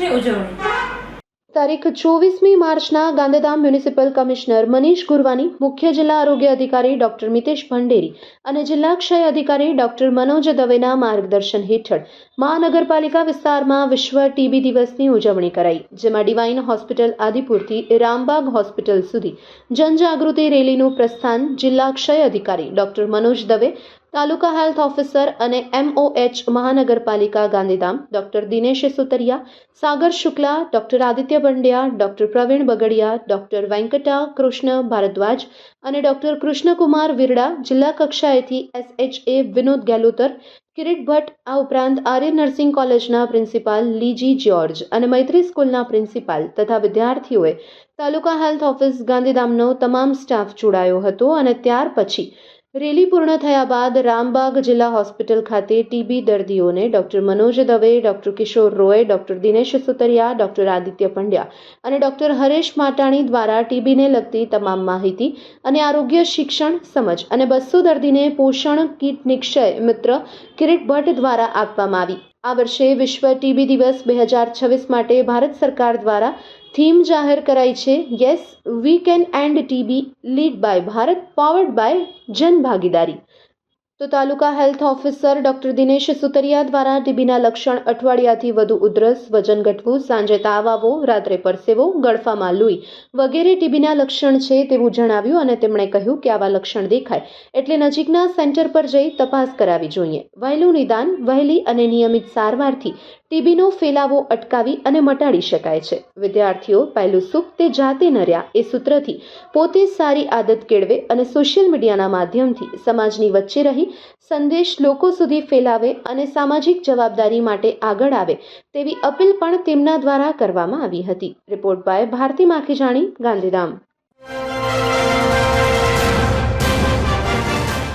દિવસની ઉજવણી તારીખ 24મી માર્ચના ગાંધીધામ મ્યુનિસિપલ કમિશનર મનીષ ગુરવાની, મુખ્ય જિલ્લા આરોગ્ય અધિકારી ડોક્ટર મિતેશ ભંડેરી અને જિલ્લા ક્ષય અધિકારી ડોક્ટર મનોજ દવેના માર્ગદર્શન હેઠળ મહાનગરપાલિકા વિસ્તારમાં વિશ્વ ટીબી દિવસની ઉજવણી કરાઈ, જેમાં ડિવાઇન હોસ્પિટલ આદિપુરથી રામબાગ હોસ્પિટલ સુધી જનજાગૃતિ રેલીનું પ્રસ્થાન જિલ્લા ક્ષય અધિકારી doctor Manoj Dave, taluka health officer અને MOH મહાનગરપાલિકા Gandhidham doctor Dinesh Sutariya, Sagar Shukla, doctor Aditya Pandya, doctor Pravin Bagdiya, doctor Venkata Krishna Bharadwaj અને ડોક્ટર કૃષ્ણકુમાર વિરડા, જિલ્લા કક્ષાએથી SHA વિનોદ ગેલુતર, કિરીટ ભટ્ટ, આ ઉપરાંત આર્ય નર્સિંગ કોલેજના પ્રિન્સિપાલ લીજી જ્યોર્જ અને મૈત્રી સ્કૂલના પ્રિન્સિપાલ તથા વિદ્યાર્થીઓએ તાલુકા હેલ્થ ઓફિસ ગાંધીધામનો તમામ સ્ટાફ જોડાયો હતો અને ત્યાર પછી રેલી પૂર્ણ થયા બાદ રામબાગ જિલ્લા હોસ્પિટલ ખાતે ટીબી દર્દીઓને ડોક્ટર મનોજ દવે, ડોક્ટર કિશોર રોય, ડોક્ટર દિનેશ સુતરિયા, ડોક્ટર આદિત્ય પંડ્યા અને ડોક્ટર હરેશ માટાણી દ્વારા ટીબીને લગતી તમામ માહિતી અને આરોગ્ય શિક્ષણ સમજ અને 200 દર્દીને પોષણ કીટ નિક્ષય મિત્ર કિરીટ ભટ્ટ દ્વારા આપવામાં આવી. આ વર્ષે વિશ્વ ટીબી દિવસ 2026 માટે ભારત સરકાર દ્વારા થીમ જાહેર કરાઈ છે, yes we can end TB, led by Bharat, powered by જનભાગીદારી. તો taluka health officer doctor Dinesh Sutariya દ્વારા ટીબીના લક્ષણ અઠવાડિયાથી વધુ ઉધરસ, વજન ઘટવું, સાંજે તાવ આવવો, રાત્રે પરસેવો, ગળફામાં લોહી વગેરે ટીબીના લક્ષણ છે તેવું જણાવ્યું અને તેમણે કહ્યું કે આવા લક્ષણ દેખાય એટલે નજીકના સેન્ટર પર જઈ તપાસ કરાવી જોઈએ. વહેલું નિદાન, વહેલી અને નિયમિત સારવારથી ટીબીનો ફેલાવો અટકાવી અને મટાડી શકાય છે. વિદ્યાર્થીઓ પહેલું સુખ તે જાતે નર્યા એ સૂત્રથી પોતે સારી આદત કેળવે અને સોશિયલ મીડિયાના માધ્યમથી સમાજની વચ્ચે રહી સંદેશ લોકો સુધી ફેલાવે અને સામાજિક જવાબદારી માટે આગળ આવે તેવી અપીલ પણ તેમના દ્વારા કરવામાં આવી હતી. Report by Bharti Makhijani, Gandhidham.